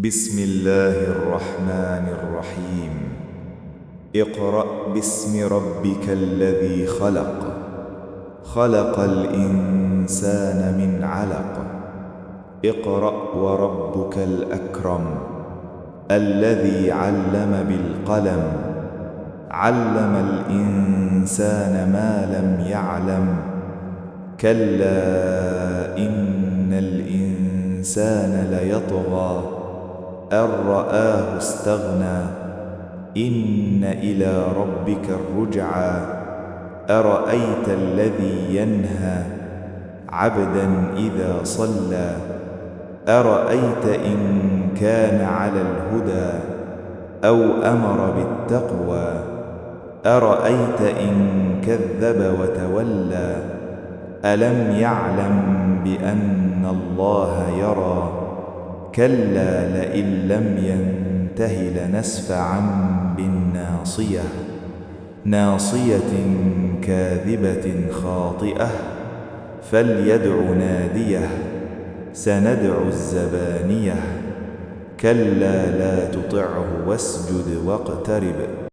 بسم الله الرحمن الرحيم. اقرأ باسم ربك الذي خلق. خلق الإنسان من علق. اقرأ وربك الأكرم الذي علم بالقلم. علم الإنسان ما لم يعلم. كلا إن الإنسان ليطغى أن رآه استغنى. إن إلى ربك الرجعى. أرأيت الذي ينهى عبدا إذا صلى. أرأيت إن كان على الهدى أو أمر بالتقوى. أرأيت إن كذب وتولى. ألم يعلم بأن الله يرى. كلا لئن لم ينته لنسفعا بالناصية. ناصية كاذبة خاطئة. فليدع ناديه. سندع الزبانية. كلا لا تطعه واسجد واقترب.